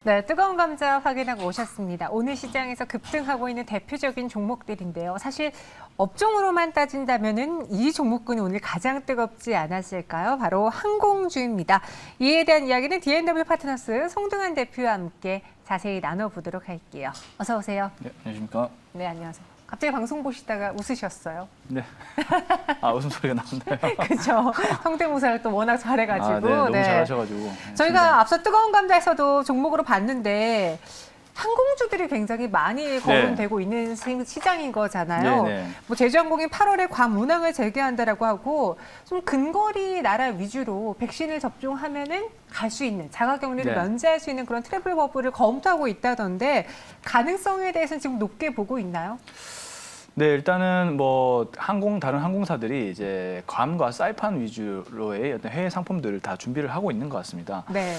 네, 뜨거운 감자 확인하고 오셨습니다. 오늘 시장에서 급등하고 있는 대표적인 종목들인데요. 사실 업종으로만 따진다면은 이 종목군이 오늘 가장 뜨겁지 않았을까요? 바로 항공주입니다. 이에 대한 이야기는 D&W 파트너스 송등한 대표와 함께 자세히 나눠보도록 할게요. 어서 오세요. 네, 안녕하십니까? 네, 안녕하세요. 갑자기 방송 보시다가 웃으셨어요. 네. 아, 웃음소리가 나온다요? 그렇죠. 성대모사를 또 워낙 잘해가지고. 네, 너무 잘하셔가지고. 네, 저희가 앞서 뜨거운 감자에서도 종목으로 봤는데 항공주들이 굉장히 많이 거론되고 있는 시장인 거잖아요. 네. 뭐 제주항공이 8월에 괌 운항을 재개한다라고 하고 좀 근거리 나라 위주로 백신을 접종하면은 갈 수 있는 자가격리를 면제할 수 있는 그런 트래블 버블을 검토하고 있다던데 가능성에 대해서는 지금 높게 보고 있나요? 네, 일단은 뭐 다른 항공사들이 이제 괌과 사이판 위주로의 어떤 해외 상품들을 다 준비를 하고 있는 것 같습니다. 네.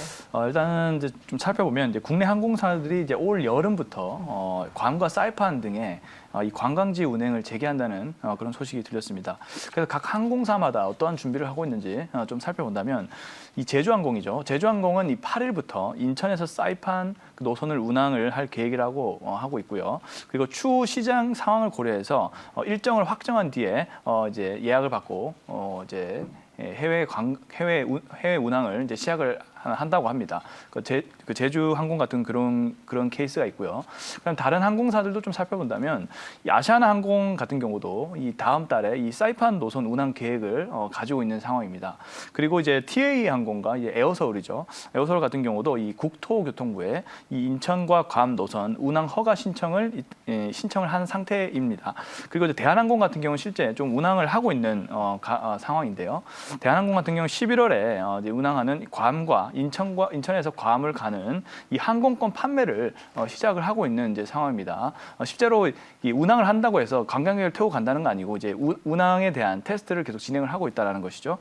일단은 이제 좀 살펴보면 이제 국내 항공사들이 이제 올 여름부터 괌과 사이판 등의 이 관광지 운행을 재개한다는 그런 소식이 들렸습니다. 그래서 각 항공사마다 어떠한 준비를 하고 있는지 좀 살펴본다면 이 제주항공이죠. 제주항공은 이 8일부터 인천에서 사이판 노선을 운항을 할 계획이라고 하고 있고요. 그리고 추후 시장 상황을 고려해서 일정을 확정한 뒤에 이제 예약을 받고 이제 해외 운항을 이제 시작을 한다고 합니다. 그 제주 항공 같은 그런 케이스가 있고요. 그럼 다른 항공사들도 좀 살펴본다면 이 아시아나 항공 같은 경우도 이 다음 달에 이 사이판 노선 운항 계획을 가지고 있는 상황입니다. 그리고 이제 TA 항공과 이제 에어서울이죠. 에어서울 같은 경우도 이 국토교통부에 이 인천과 괌 노선 운항 허가 신청을 한 상태입니다. 그리고 이제 대한항공 같은 경우는 실제 좀 운항을 하고 있는 상황인데요. 대한항공 같은 경우 11월에 이제 운항하는 괌과 인천에서 괌을 가는 이 항공권 판매를 시작을 하고 있는 이제 상황입니다. 실제로 이 운항을 한다고 해서 관광객을 태우고 간다는 거 아니고 이제 운항에 대한 테스트를 계속 진행을 하고 있다라는 것이죠.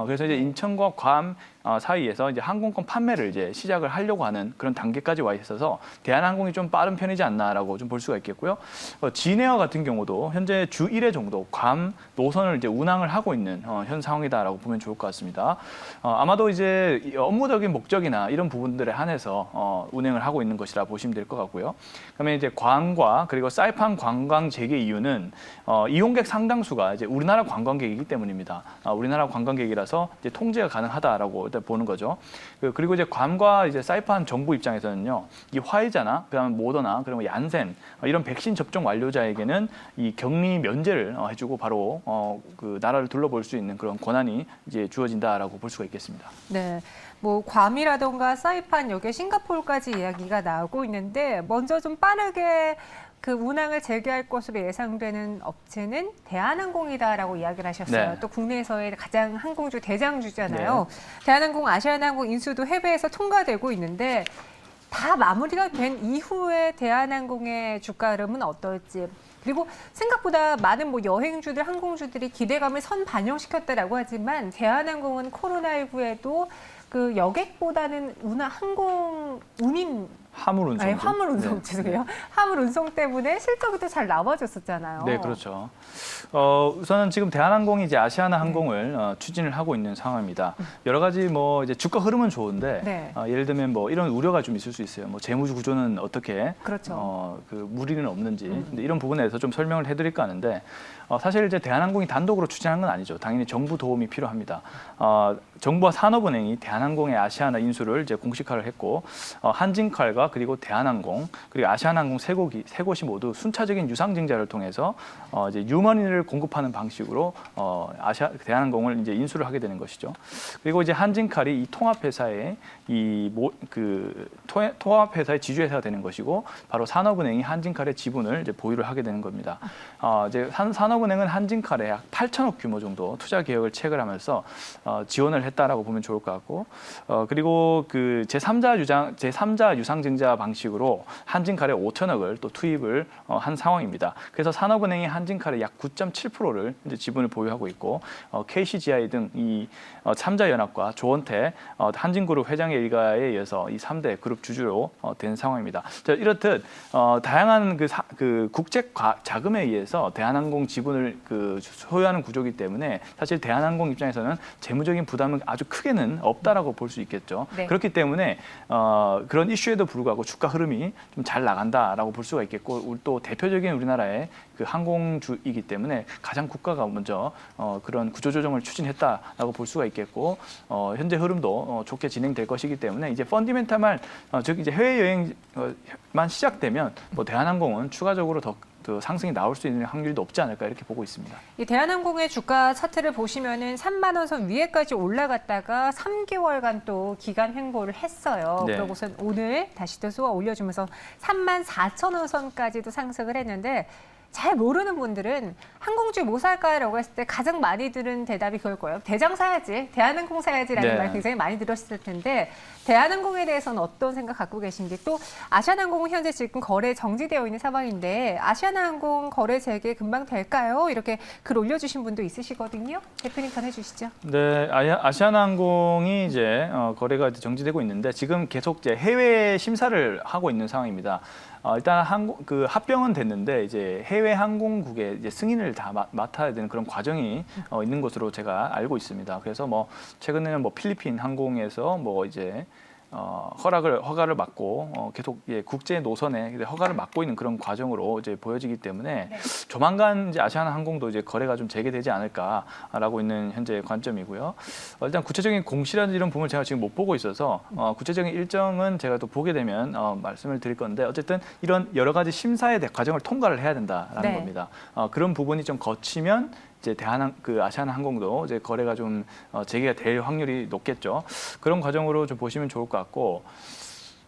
그래서 이제 인천과 괌 사이에서 이제 항공권 판매를 이제 시작을 하려고 하는 그런 단계까지 와 있어서 대한항공이 좀 빠른 편이지 않나라고 좀 볼 수가 있겠고요. 진에어 같은 경우도 현재 주 1회 정도 괌 노선을 이제 운항을 하고 있는 현 상황이다라고 보면 좋을 것 같습니다. 아마도 이제 업무적인 목적이나 이런 부분들에 한해서 운행을 하고 있는 것이라 보시면 될 것 같고요. 그다음에 이제 괌과 그리고 사이판 관광 재개 이유는 이용객 상당수가 이제 우리나라 관광객이기 때문입니다. 우리나라 관광객이라서 이제 통제가 가능하다라고 보는 거죠. 그리고 이제 괌과 이제 사이판 정부 입장에서는요, 이 화이자나 그다음에 모더나 그리고 얀센 이런 백신 접종 완료자에게는 이 격리 면제를 해주고 바로 그 나라를 둘러볼 수 있는 그런 권한이 이제 주어진다라고 볼 수가 있겠습니다. 네. 뭐 괌이라던가 사이판 여기 싱가포르까지 이야기가 나오고 있는데 먼저 좀 빠르게 그 운항을 재개할 것으로 예상되는 업체는 대한항공이다라고 이야기를 하셨어요. 네. 또 국내에서의 가장 항공주 대장주잖아요. 네. 대한항공, 아시아나항공 인수도 해외에서 통과되고 있는데 다 마무리가 된 이후에 대한항공의 주가 흐름은 어떨지. 그리고 생각보다 많은 뭐 여행주들, 항공주들이 기대감을 선반영시켰다라고 하지만 대한항공은 코로나19에도 그 여객보다는 항공 운임 화물 운송. 아니, 화물 운송, 죄송해요. 화물 운송 때문에 실적이 또 잘 나와줬었잖아요. 네, 그렇죠. 우선은 지금 대한항공이 이제 아시아나 항공을 추진을 하고 있는 상황입니다. 여러 가지 뭐 이제 주가 흐름은 좋은데 예를 들면 뭐 이런 우려가 좀 있을 수 있어요. 뭐 재무 구조는 어떻게 그렇죠. 그 무리는 없는지 근데 이런 부분에 대해서 좀 설명을 해드릴까 하는데 사실 이제 대한항공이 단독으로 추진한 건 아니죠. 당연히 정부 도움이 필요합니다. 정부와 산업은행이 대한항공의 아시아나 인수를 이제 공식화를 했고 한진칼과 그리고 대한항공 그리고 아시아나항공 세 곳이 모두 순차적인 유상증자를 통해서 이제 유머니를 공급하는 방식으로 대한항공을 이제 인수를 하게 되는 것이죠. 그리고 이제 한진칼이 이 통합회사의 통합회사의 지주회사가 되는 것이고 바로 산업은행이 한진칼의 지분을 이제 보유를 하게 되는 겁니다. 이제 산업은행은 한진칼에 약 8천억 규모 정도 투자 계획을 체결하면서 지원을 했다라고 보면 좋을 것 같고 그리고 그 제3자 유상증자 여행자 방식으로 한진칼에 5천억을 또 투입을 한 상황입니다. 그래서 산업은행이 한진칼의 약 9.7%를 이제 지분을 보유하고 있고 KCGI 등 이 삼자연합과 조원태 한진그룹 회장의 일가에 의해서 이 3대 그룹 주주로 된 상황입니다. 이렇듯 다양한 그 국제 자금에 의해서 대한항공 지분을 소유하는 구조이기 때문에 사실 대한항공 입장에서는 재무적인 부담은 아주 크게는 없다라고 볼 수 있겠죠. 네. 그렇기 때문에 그런 이슈에도 불구하고 주가 흐름이 좀 잘 나간다라고 볼 수가 있겠고 또 대표적인 우리나라의 그 항공주이기 때문에 가장 국가가 먼저 그런 구조조정을 추진했다라고 볼 수가 있겠고 현재 흐름도 좋게 진행될 것이기 때문에 이제 펀디멘탈만 즉 이제 해외 여행만 시작되면 뭐 대한항공은 추가적으로 더 상승이 나올 수 있는 확률이 높지 않을까 이렇게 보고 있습니다. 이 대한항공의 주가 차트를 보시면은 3만 원 선 위에까지 올라갔다가 3개월간 또 기간 횡보를 했어요. 네. 그러고선 오늘 다시 또 쏘아 올려주면서 3만 4천 원 선까지도 상승을 했는데 잘 모르는 분들은 항공주 뭐 살까라고 했을 때 가장 많이 들은 대답이 그럴 거예요. 대장 사야지, 대한항공 사야지라는 네. 말 굉장히 많이 들었을 텐데 대한항공에 대해서는 어떤 생각 갖고 계신지 또 아시아나항공은 현재 지금 거래 정지되어 있는 상황인데 아시아나항공 거래 재개 금방 될까요? 이렇게 글 올려주신 분도 있으시거든요. 대표님 전해주시죠. 네, 아시아나항공이 이제 거래가 정지되고 있는데 지금 계속 이제 해외 심사를 하고 있는 상황입니다. 일단 합병은 됐는데 이제 해외 항공국의 이제 승인을 다 맡아야 되는 그런 과정이 있는 것으로 제가 알고 있습니다. 그래서 뭐 최근에는 뭐 필리핀 항공에서 뭐 이제 허가를 받고 계속 국제 노선에 허가를 맡고 있는 그런 과정으로 이제 보여지기 때문에 네. 조만간 이제 아시아나항공도 이제 거래가 좀 재개되지 않을까라고 있는 현재 관점이고요. 일단 구체적인 공시라든지 이런 부분을 제가 지금 못 보고 있어서 구체적인 일정은 제가 또 보게 되면 말씀을 드릴 건데 어쨌든 이런 여러 가지 심사의 과정을 통과를 해야 된다라는 네. 겁니다. 그런 부분이 좀 거치면 이제 아시아나항공도 이제 거래가 좀 재개가 될 확률이 높겠죠. 그런 과정으로 좀 보시면 좋을 것 같고.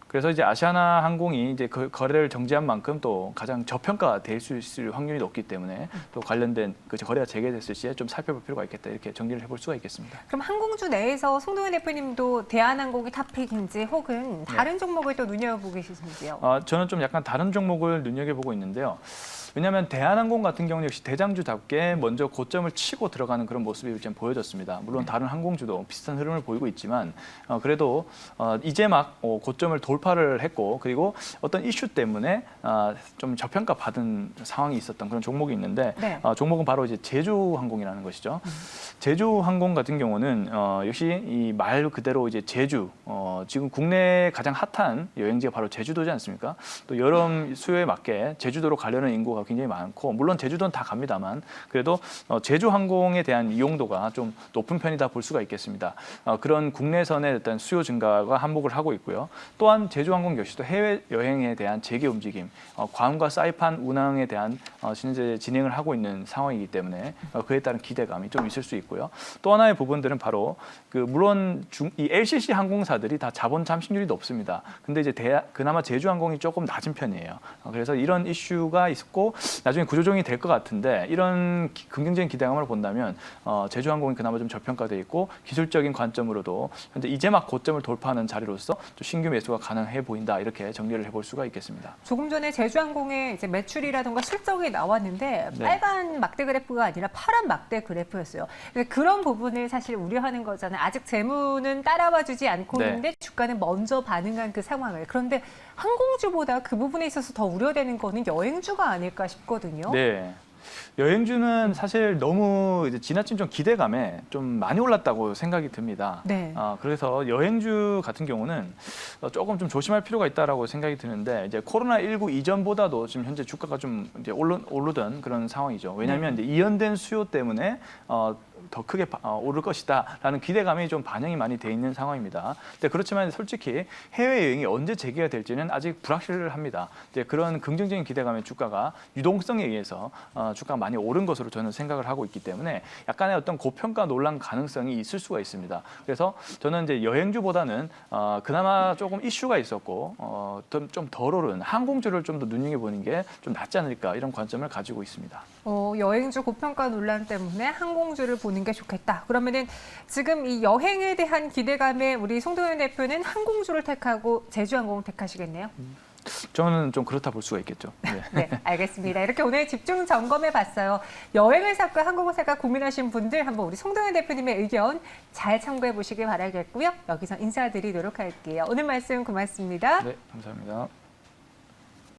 그래서 이제 아시아나항공이 이제 거래를 정지한 만큼 또 가장 저평가될 수 있을 확률이 높기 때문에 또 관련된 거래가 재개됐을 시에 좀 살펴볼 필요가 있겠다 이렇게 정리를 해볼 수가 있겠습니다. 그럼 항공주 내에서 송도현 대표님도 대한항공이 탑픽인지 혹은 다른 종목을 또 눈여겨보고 계시는지요? 저는 좀 약간 다른 종목을 눈여겨보고 있는데요. 왜냐하면 대한항공 같은 경우는 역시 대장주답게 먼저 고점을 치고 들어가는 그런 모습이 좀 보여졌습니다. 물론 다른 항공주도 비슷한 흐름을 보이고 있지만 그래도 이제 막 고점을 돌파를 했고 그리고 어떤 이슈 때문에 좀 저평가 받은 상황이 있었던 그런 종목이 있는데 네. 종목은 바로 이제 제주항공이라는 것이죠. 제주항공 같은 경우는 역시 이 말 그대로 이제 제주 지금 국내 가장 핫한 여행지가 바로 제주도지 않습니까? 또 여름 수요에 맞게 제주도로 가려는 인구가 굉장히 많고 물론 제주도는 다 갑니다만 그래도 제주항공에 대한 이용도가 좀 높은 편이다 볼 수가 있겠습니다. 그런 국내선의 어떤 수요 증가가 한몫을 하고 있고요. 또한 제주항공 역시도 해외 여행에 대한 재개 움직임, 괌과 사이판 운항에 대한 현재 진행을 하고 있는 상황이기 때문에 그에 따른 기대감이 좀 있을 수 있고요. 또 하나의 부분들은 바로 물론 이 LCC 항공사들이 다 자본 잠식률이 높습니다. 근데 이제 그나마 제주항공이 조금 낮은 편이에요. 그래서 이런 이슈가 있고 나중에 구조조정이 될 것 같은데 이런 긍정적인 기대감을 본다면 제주항공이 그나마 좀 저평가돼 있고 기술적인 관점으로도 현재 이제 막 고점을 돌파하는 자리로서 또 신규 매수가 가능해 보인다 이렇게 정리를 해볼 수가 있겠습니다. 조금 전에 제주항공의 이제 매출이라던가 실적이 나왔는데 네. 빨간 막대 그래프가 아니라 파란 막대 그래프였어요. 그런 부분을 사실 우려하는 거잖아요. 아직 재무는 따라와주지 않고 네. 있는데 주가는 먼저 반응한 그 상황을. 그런데 항공주보다 그 부분에 있어서 더 우려되는 거는 여행주가 아닐까 싶거든요. 네. 여행주는 사실 너무 이제 지나친 좀 기대감에 좀 많이 올랐다고 생각이 듭니다. 네. 그래서 여행주 같은 경우는 조금 좀 조심할 필요가 있다라고 생각이 드는데 이제 코로나19 이전보다도 지금 현재 주가가 좀 이제 오르던 그런 상황이죠. 왜냐하면 이제 이연된 수요 때문에 더 크게 오를 것이다라는 기대감이 좀 반영이 많이 돼 있는 상황입니다. 근데 그렇지만 솔직히 해외 여행이 언제 재개가 될지는 아직 불확실합니다. 이제 그런 긍정적인 기대감의 주가가 유동성에 의해서 주가가 많이 오른 것으로 저는 생각을 하고 있기 때문에 약간의 어떤 고평가 논란 가능성이 있을 수가 있습니다. 그래서 저는 이제 여행주보다는 그나마 조금 이슈가 있었고 좀 덜 오른 항공주를 좀 더 눈여겨보는 게 좀 낫지 않을까 이런 관점을 가지고 있습니다. 여행주 고평가 논란 때문에 항공주를 보는 게 좋겠다. 그러면은 지금 이 여행에 대한 기대감에 우리 송도현 대표는 항공주를 택하고 제주항공을 택하시겠네요. 저는 좀 그렇다 볼 수가 있겠죠. 네. 네, 알겠습니다. 이렇게 오늘 집중 점검해 봤어요. 여행을 살까 항공을 살까 고민하신 분들 한번 우리 송도현 대표님의 의견 잘 참고해 보시길 바라겠고요. 여기서 인사드리도록 할게요. 오늘 말씀 고맙습니다. 네, 감사합니다.